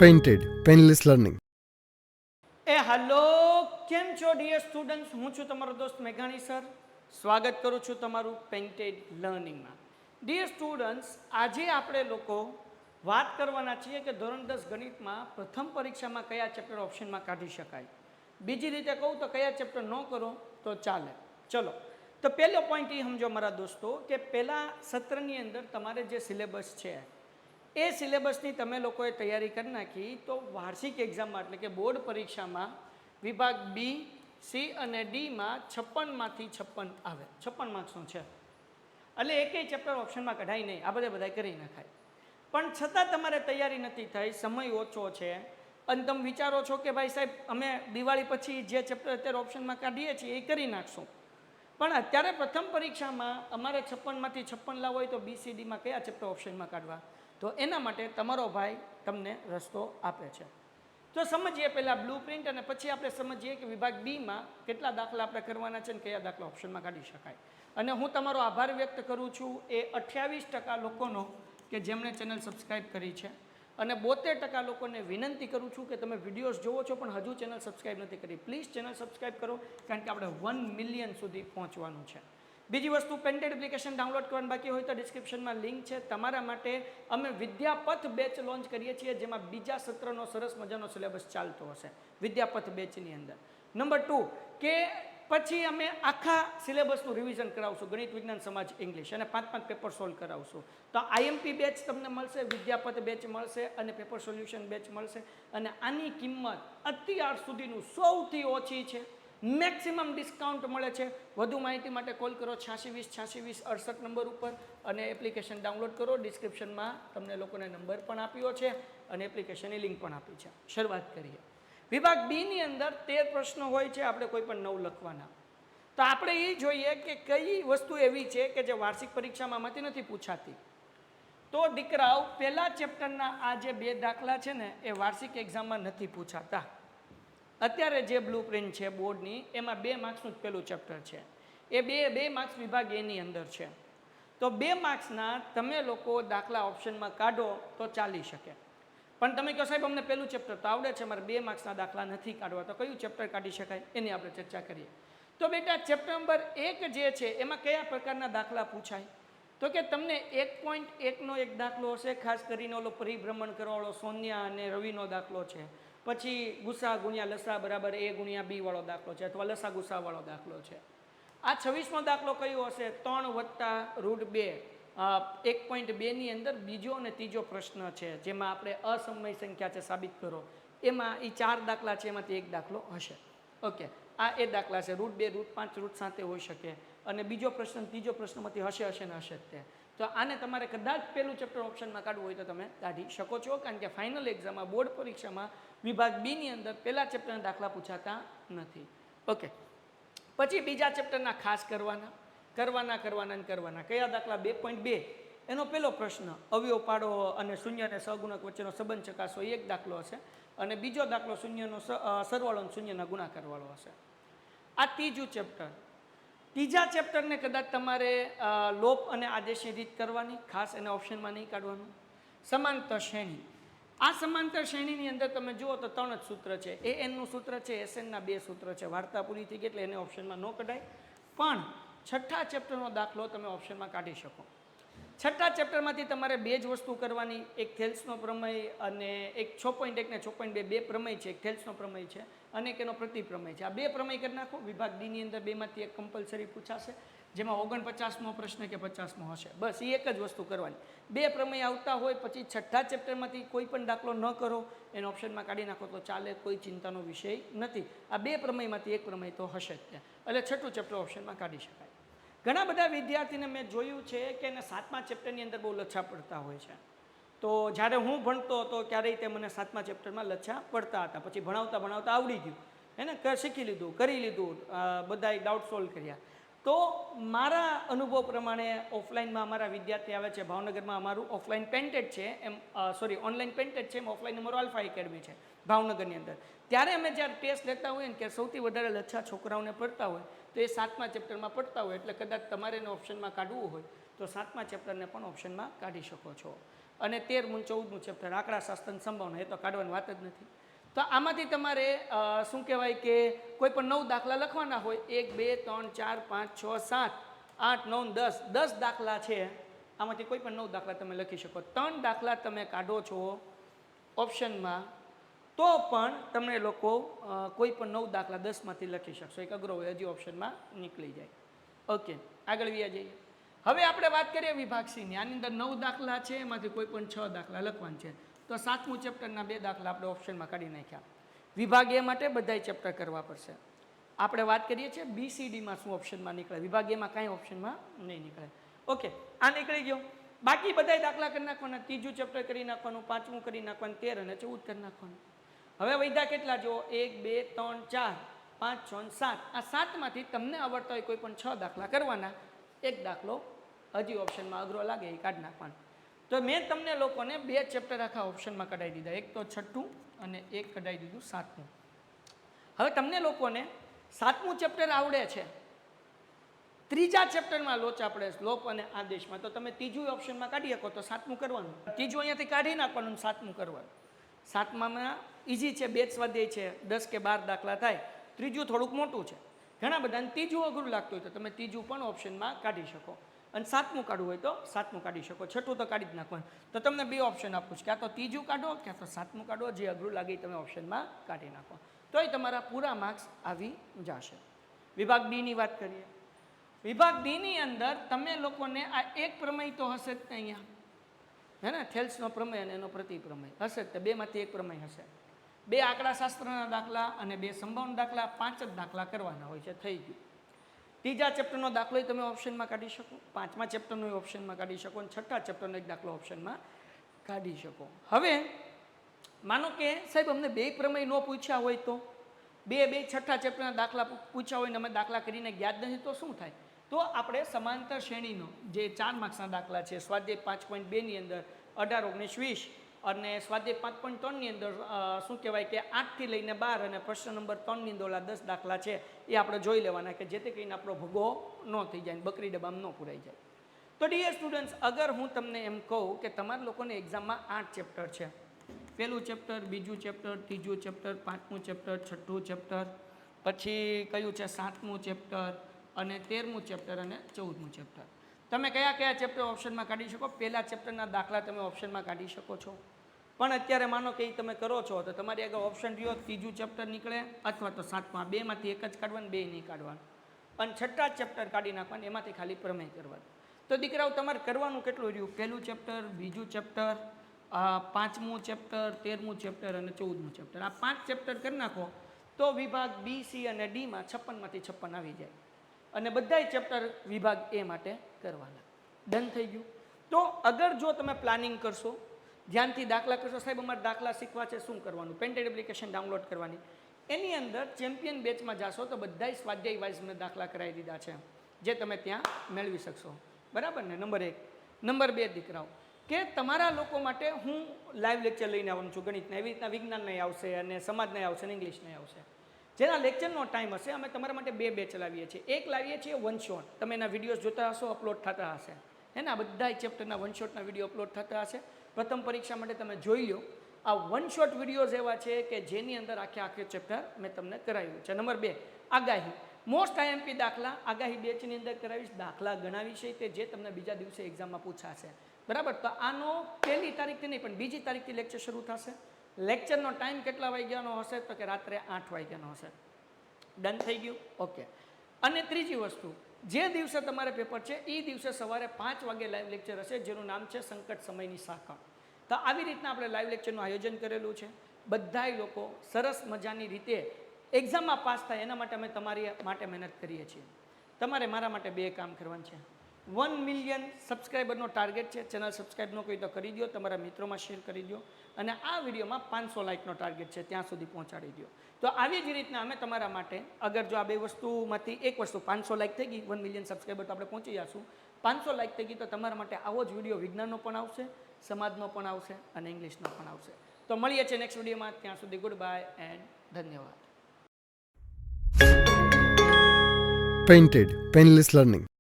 Painted painless learning. Hello, કેમ છો dear students? હું છું તમારો દોસ્ત મેઘાણી સર. સ્વાગત કરું છું તમારું પેઇન્ટેડ લર્નિંગમાં. ડિયર સ્ટુડન્ટ્સ, આજે આપણે લોકો વાત કરવાના છીએ કે ધોરણ 10 ગણિતમાં પ્રથમ પરીક્ષામાં કયા ચેપ્ટર ઓપ્શનમાં કાઢી શકાય. બીજી રીતે કહું તો કયા ચેપ્ટર ન કરો તો ચાલે. ચલો, તો પહેલો પોઈન્ટ એ સમજો મારા દોસ્તો કે પહેલા સત્રની અંદર તમારે જે સિલેબસ છે એ સિલેબસની તમે લોકોએ તૈયારી કરી નાખી તો વાર્ષિક એક્ઝામમાં એટલે કે બોર્ડ પરીક્ષામાં વિભાગ બી, સી અને ડીમાં 56માંથી 56 આવે. 56 માર્ક્સનો છે એટલે એકેય ચેપ્ટર ઓપ્શનમાં કઢાય નહીં, આ બધા કરી નખાય. પણ છતાં તમારે તૈયારી નથી થઈ, સમય ઓછો છે અને તમે વિચારો છો કે ભાઈ સાહેબ અમે દિવાળી પછી જે ચેપ્ટર અત્યારે ઓપ્શનમાં કાઢીએ છીએ એ કરી નાખશું, પણ અત્યારે પ્રથમ પરીક્ષામાં અમારે 56માંથી 56 લાવવો હોય તો BCDમાં કયા ચેપ્ટર ઓપ્શનમાં કાઢવા? તો એના માટે તમારો ભાઈ તમને રસ્તો આપે છે. તો સમજીએ પહેલાં બ્લુ પ્રિન્ટ અને પછી આપણે સમજીએ કે વિભાગ બીમાં કેટલા દાખલા આપણે કરવાના છે અને કયા દાખલા ઓપ્શનમાં કાઢી શકાય. અને હું તમારો આભાર વ્યક્ત કરું છું એ 28% લોકોનો કે જેમણે ચેનલ સબસ્ક્રાઈબ કરી છે અને 72% લોકોને વિનંતી કરું છું કે તમે વિડીયોઝ જોવો છો પણ હજુ ચેનલ સબસ્ક્રાઈબ નથી કરી. પ્લીઝ ચેનલ સબસ્ક્રાઈબ કરો કારણ કે આપણે 1 મિલિયન સુધી પહોંચવાનું છે. બીજી વસ્તુ, પેન્ટેડ એપ્લિકેશન ડાઉનલોડ કરવાની બાકી હોય તો ડિસ્ક્રિપ્શનમાં લિંક છે. તમારા માટે અમે વિદ્યાપથ બેચ લોન્ચ કરીએ છીએ જેમાં બીજા સત્રનો સરસ મજાનો સિલેબસ ચાલતો હશે વિદ્યાપથ બેચની અંદર. નંબર 2 કે પછી અમે આખા સિલેબસનું રિવિઝન કરાવશું, ગણિત, વિજ્ઞાન, સમાજ, ઇંગ્લિશ અને 5 પેપર સોલ્વ કરાવશું. તો IMP બેચ તમને મળશે, વિદ્યાપથ બેચ મળશે અને પેપર સોલ્યુશન બેચ મળશે. અને આની કિંમત અત્યાર સુધીનું સૌથી ઓછી છે, મેક્સિમમ ડિસ્કાઉન્ટ મળે છે. વધુ માહિતી માટે કોલ કરો 8620 નંબર ઉપર અને એપ્લિકેશન ડાઉનલોડ કરો. ડિસ્ક્રિપ્શનમાં તમને લોકોને નંબર પણ આપ્યો છે અને એપ્લિકેશનની લિંક પણ આપી છે. શરૂઆત કરીએ. વિભાગ બીની અંદર 13 પ્રશ્નો હોય છે, આપણે કોઈ પણ 9 લખવાના. તો આપણે એ જોઈએ કે કઈ વસ્તુ એવી છે કે જે વાર્ષિક પરીક્ષામાં માંથી નથી પૂછાતી. તો દીકરાઓ, પહેલા ચેપ્ટરના આ જે 2 દાખલા છે ને એ વાર્ષિક એક્ઝામમાં નથી પૂછાતા. અત્યારે જે બ્લુ પ્રિન્ટ છે બોર્ડની એમાં 2 માર્ક્સનું જ પહેલું ચેપ્ટર છે. એ 2 માર્ક્સ વિભાગ એની અંદર છે. તો 2 માર્ક્સના તમે લોકો દાખલા ઓપ્શનમાં કાઢો તો ચાલી શકે. પણ તમે કહો સાહેબ અમને પહેલું ચેપ્ટર તો આવડે છે, મારે 2 માર્ક્સના દાખલા નથી કાઢવા, તો કયું ચેપ્ટર કાઢી શકાય એની આપણે ચર્ચા કરીએ. તો બેટા, ચેપ્ટર નંબર 1 જે છે એમાં કયા પ્રકારના દાખલા પૂછાય? તો કે તમને 1.1નો એક દાખલો હશે, ખાસ કરીને ઓલો પરિભ્રમણ કરવાવાળો સોનિયા અને રવિનો દાખલો છે. પછી ગુસા ગુણ્યા લસા બરાબર A ગુણ્યા B વાળો દાખલો છે અથવા લસા ગુસા વાળો દાખલો છે. આ 26મો દાખલો કયો હશે? 3 + √2. 1.2ની અંદર બીજો અને ત્રીજો પ્રશ્ન છે જેમાં આપણે અસમય સંખ્યા છે સાબિત કરો. એમાં એ 4 દાખલા છે, એમાંથી એક દાખલો હશે. ઓકે, આ એ દાખલા છે. √2, √5, √7 હોઈ શકે અને બીજો પ્રશ્ન ત્રીજો પ્રશ્નમાંથી હશે ને હશે જ તે. તો આને તમારે કદાચ પહેલું ચેપ્ટર ઓપ્શનમાં કાઢવું હોય તો તમે કાઢી શકો છો કારણ કે ફાઇનલ એક્ઝામમાં બોર્ડ પરીક્ષામાં વિભાગ બીની અંદર પહેલા ચેપ્ટરના દાખલા પૂછાતા નથી. ઓકે, પછી બીજા ચેપ્ટરના ખાસ કરવાના કયા દાખલા? 2.2 એનો પહેલો પ્રશ્ન અવયવ પાડો અને શૂન્ય અને સહગુણક વચ્ચેનો સંબંધ ચકાસો, એક દાખલો હશે. અને બીજો દાખલો શૂન્યનો સરવાળો અને શૂન્યના ગુણાકારવાળો હશે. આ ત્રીજું ચેપ્ટર. ત્રીજા ચેપ્ટરને કદાચ તમારે લોપ અને આદેશની રીત કરવાની, ખાસ એને ઓપ્શનમાં નહીં કાઢવાનું. સમાંતર શ્રેણી. આ સમાંતર શ્રેણીની અંદર તમે જુઓ તો 3 જ સૂત્ર છે. ANનું સૂત્ર છે, SNના 2 સૂત્ર છે. વાર્તા પૂરી થઈ ગઈ એટલે એને ઓપ્શનમાં ન કઢાય. પણ છઠ્ઠા ચેપ્ટરનો દાખલો તમે ઓપ્શનમાં કાઢી શકો. છઠ્ઠા ચેપ્ટરમાંથી તમારે 2 જ વસ્તુ કરવાની, એક થેલ્સનો પ્રમેય અને એક 6.1 ને 6.2 2 પ્રમેય છે. એક થેલ્સનો પ્રમેય છે અને એક એનો પ્રતિપ્રમેય છે. આ 2 પ્રમેય કરી નાખો. વિભાગ ડીની અંદર 2માંથી એક કમ્પલસરી પૂછાશે જેમાં 49મો પ્રશ્ન કે 50મો હશે. બસ એ એક જ વસ્તુ કરવાની. 2 પ્રમેય આવતા હોય પછી છઠ્ઠા ચેપ્ટરમાંથી કોઈ પણ દાખલો ન કરો, એને ઓપ્શનમાં કાઢી નાખો તો ચાલે, કોઈ ચિંતાનો વિષય નથી. આ 2 પ્રમેયમાંથી એક પ્રમેય તો હશે જ ત્યાં, એટલે છઠ્ઠું ચેપ્ટર ઓપ્શનમાં કાઢી શકાય. ઘણા બધા વિદ્યાર્થીને મેં જોયું છે કે એને 7મા ચેપ્ટરની અંદર બહુ લચ્છા પડતા હોય છે. તો જ્યારે હું ભણતો હતો ક્યારેય તે મને 7મા ચેપ્ટરમાં લચ્છા પડતા હતા. પછી ભણાવતા આવડી ગયું, એને શીખી લીધું, કરી લીધું, બધાય ડાઉટ સોલ્વ કર્યા. તો મારા અનુભવ પ્રમાણે ઓફલાઈનમાં અમારા વિદ્યાર્થી આવે છે, ભાવનગરમાં અમારું ઓફલાઈન પેન્ટેડ છે ઓનલાઈન પેન્ટેડ છે, એમ ઓફલાઈન અમારું આલ્ફા એકેડમી છે ભાવનગરની અંદર. ત્યારે અમે જ્યારે ટેસ્ટ લેતા હોઈએ ને કે સૌથી વધારે લચ્છા છોકરાઓને પડતા હોય તો એ 7મા ચેપ્ટરમાં પડતા હોય. એટલે કદાચ તમારે એને ઓપ્શનમાં કાઢવું હોય તો 7મા ચેપ્ટરને પણ ઓપ્શનમાં કાઢી શકો છો. અને 13મું 14મું ચેપ્ટર આંકડાશાસ્ત્ર સંભાવના, એ તો કાઢવાની વાત જ નથી. તો આમાંથી તમારે શું કહેવાય કે કોઈ પણ 9 દાખલા લખવાના હોય, 1 2 3 4 5 6 7 8 9 10 દાખલા છે. આમાંથી કોઈ પણ 9 દાખલા તમે લખી શકો. 3 દાખલા તમે કાઢો છો ઓપ્શનમાં તો પણ તમે લોકો કોઈ પણ 9 દાખલા 10માંથી લખી શકશો. એક અઘરો હોય હજી ઓપ્શનમાં નીકળી જાય. ઓકે, આગળ વ્યા જઈએ. હવે આપણે વાત કરીએ વિભાગ C ની. આની અંદર 9 દાખલા છે, એમાંથી કોઈ પણ 6 દાખલા લખવાના છે. તો 7મું ચેપ્ટરના 2 દાખલા આપણે ઓપ્શનમાં કાઢી નાખ્યા. વિભાગ A માટે બધાય ચેપ્ટર કરવા પડશે. આપણે વાત કરીએ છીએ BCDમાં શું ઓપ્શનમાં નીકળે, વિભાગ Aમાં કાંઈ ઓપ્શનમાં નહીં નીકળે. ઓકે, આ નીકળી ગયો. બાકી બધાય દાખલા કરી નાખવાના. 3જું ચેપ્ટર કરી નાખવાનું, 5મું કરી નાખવાનું, 13 અને 14 કરી નાખવાનું. હવે વૈધા કેટલા જો? 1 2 3 4 5 6 7. આ 7માંથી તમને આવડતા હોય કોઈ પણ 6 દાખલા કરવાના. એક દાખલો હજી ઓપ્શનમાં અઘરો લાગે એ કાઢી નાખવાનો. તો મેં તમને લોકોને 2 ચેપ્ટર આખા ઓપ્શનમાં કઢાવી દીધા. એક તો 6ઠું અને એક કઢાવી દીધું 7મું. હવે તમને લોકોને 7મું ચેપ્ટર આવડે છે, 3જા ચેપ્ટરમાં લોચા પડે શ્લોક અને આદેશમાં, તો તમે 3જું ઓપ્શનમાં કાઢી શકો તો 7મું કરવાનું. 3જું અહીંયાથી કાઢી નાખવાનું, 7મું કરવાનું. 7મામાં ઇઝી છે, 2 સ્વાધ્યાય છે, 10 કે 12 દાખલા થાય. 3જું થોડુંક મોટું છે, ઘણા બધાને 3જું અઘરું લાગતું હોય તો તમે 3જું પણ ઓપ્શનમાં કાઢી શકો. અને 7મું કાઢવું હોય તો 7મું કાઢી શકો. 6ઠું તો કાઢી જ નાખવાનું. તો તમને 2 ઓપ્શન આપું છું, ક્યાં તો 3જું કાઢો ક્યાં તો 7મું કાઢો. જે અઘરું લાગે તમે ઓપ્શનમાં કાઢી નાખો, તોય તમારા પૂરા માર્ક્સ આવી જશે. વિભાગ D ની વાત કરીએ. વિભાગ D ની અંદર તમે લોકોને આ એક પ્રમેય તો હશે જ અહીંયા, હે ને? થેલ્સનો પ્રમેય અને એનો પ્રતિપ્રમેય હશે જ. 2માંથી 1 પ્રમેય હશે. 2 આંકડાશાસ્ત્રના દાખલા અને 2 સંભાવના દાખલા, 5 જ દાખલા કરવાના હોય છે. થઈ ગયું. 3જા ચેપ્ટરનો દાખલો તમે ઓપ્શનમાં કાઢી શકો, 5મા ચેપ્ટરનો ઓપ્શનમાં કાઢી શકો, અને 6ઠા ચેપ્ટરનો એક દાખલો ઓપ્શનમાં કાઢી શકો. હવે માનો કે સાહેબ અમને 2 પ્રમેય ન પૂછ્યા હોય તો, 2 6ઠા ચેપ્ટરના દાખલા પૂછ્યા હોય ને અમે દાખલા કરીને યાદ નથી તો શું થાય? તો આપણે સમાંતર શ્રેણીનો જે 4 માર્ક્સના દાખલા છે, સ્વાધ્યાય 5.2 ની અંદર 18 19 20 અને સ્વાધ્યાય 5.3 ની અંદર શું કહેવાય કે 8 થી લઈને 12 અને પ્રશ્ન નંબર 3 ની અંદર 10 દાખલા છે એ આપણે જોઈ લેવાના, કે જેથી કરીને આપણો ભગો ન થઈ જાય, બકરી ડબ્બામાં ન પુરાઈ જાય. તો ડિયર સ્ટુડન્ટ્સ, અગર હું તમને એમ કહું કે તમારા લોકોને એક્ઝામમાં 8 ચેપ્ટર છે, પહેલું ચેપ્ટર, બીજું ચેપ્ટર, ત્રીજું ચેપ્ટર, 5મું ચેપ્ટર, 6ઠું ચેપ્ટર, પછી કયું છે 7મું ચેપ્ટર અને 13મું ચેપ્ટર અને 14મું ચેપ્ટર. તમે કયા કયા ચેપ્ટર ઓપ્શનમાં કાઢી શકો? પહેલા ચેપ્ટરના દાખલા તમે ઓપ્શનમાં કાઢી શકો છો. પણ અત્યારે માનો કે એ તમે કરો છો તો તમારી આગળ ઓપ્શન રહ્યો 3જું ચેપ્ટર નીકળે અથવા તો 7મા. 2માંથી 1 જ કાઢવાનું, 2 નહીં કાઢવાનું. અને 6ઠા ચેપ્ટર કાઢી નાખવાનું, એમાંથી ખાલી પ્રમેય કરવાનું. તો દીકરાઓ તમારે કરવાનું કેટલું રહ્યું? પહેલું ચેપ્ટર, બીજું ચેપ્ટર, 5મું ચેપ્ટર, 13મું ચેપ્ટર અને 14મું ચેપ્ટર. આ 5 ચેપ્ટર કરી નાખો તો વિભાગ B, C અને Dમાં 56માંથી 56 આવી જાય. અને બધાય ચેપ્ટર વિભાગ A માટે કરવાના. ડન થઈ ગયું. તો અગર જો તમે પ્લાનિંગ કરશો, ધ્યાનથી દાખલા કરશો, સાહેબ અમારે દાખલા શીખવા છે, શું કરવાનું? પેન્ટેડ એપ્લિકેશન ડાઉનલોડ કરવાની. એની અંદર ચેમ્પિયન બેચમાં જાશો તો બધાય સ્વાધ્યાય વાઇઝ મેં દાખલા કરાવી દીધા છે, જે તમે ત્યાં મેળવી શકશો. બરાબર ને? નંબર 1. નંબર 2 દીકરાઓ, કે તમારા લોકો માટે હું લાઈવ લેક્ચર લઈને આવવાનું છું. ગણિતના એવી રીતના વિજ્ઞાનના આવશે અને સમાજના આવશે અને ઇંગ્લિશના આવશે. જેના લેક્ચરનો ટાઈમ હશે અમે તમારા માટે 2 બેચ લાવીએ છીએ. એક લાવીએ છીએ વન શોટ, તમે એના વિડીયોઝ જોતા હશો, અપલોડ થતા હશે, હે ને? આ બધા ચેપ્ટરના વન શોટના વિડીયો અપલોડ થતા હશે. પ્રથમ પરીક્ષા માટે તમે જોઈ લો. આ વન શોટ વિડીયોઝ એવા છે કે જેની અંદર આખે ચેપ્ટર મેં તમને કરાવ્યું છે. નંબર 2 આગાહી, મોસ્ટ IMP દાખલા આગાહી બેચની અંદર કરાવીશ. દાખલા ગણાવી છે તે જે તમને બીજા દિવસે એક્ઝામમાં પૂછાશે. બરાબર? તો આનો 1લી તારીખથી નહીં પણ 2જી તારીખથી લેક્ચર શરૂ થશે. લેક્ચરનો ટાઈમ કેટલા વાગ્યાનો હશે? તો કે રાત્રે 8 વાગ્યાનો હશે. ડન થઈ ગયું? ઓકે. અને ત્રીજી વસ્તુ, જે દિવસે તમારે પેપર છે એ દિવસે સવારે 5 વાગે લાઈવ લેક્ચર હશે, જેનું નામ છે સંકટ સમયની સાંકળ. તો આવી રીતના આપણે લાઈવ લેક્ચરનું આયોજન કરેલું છે. બધાય લોકો સરસ મજાની રીતે એક્ઝામમાં પાસ થાય એના માટે અમે તમારી માટે મહેનત કરીએ છીએ. તમારે મારા માટે 2 કામ કરવાનું છે. 1 મિલિયન સબસ્ક્રાઈબરનો ટાર્ગેટ છે. ચેનલ સબસ્ક્રાઈબ ન કરી તો કરી દો, તમારા મિત્રોમાં શેર કરી દો, અને આ વિડીયોમાં 500 લાઇકનો ટાર્ગેટ છે, ત્યાં સુધી પહોંચાડી દો. તો આવી જ રીતના અમે તમારા માટે, અગર જો આ 2 વસ્તુમાંથી એક વસ્તુ 500 લાઇક થઈ ગઈ, 1 મિલિયન સબસ્ક્રાઈબર તો આપણે પહોંચી જશું. 500 લાઇક થઈ ગઈ તો તમારા માટે આવો જ વિડીયો વિજ્ઞાનનો પણ આવશે, સમાજનો પણ આવશે અને ઇંગ્લિશનો પણ આવશે. તો મળીએ છીએ નેક્સ્ટ વિડીયોમાં. ત્યાં સુધી ગુડ બાય એન્ડ ધન્યવાદ. Painted Painless Learning.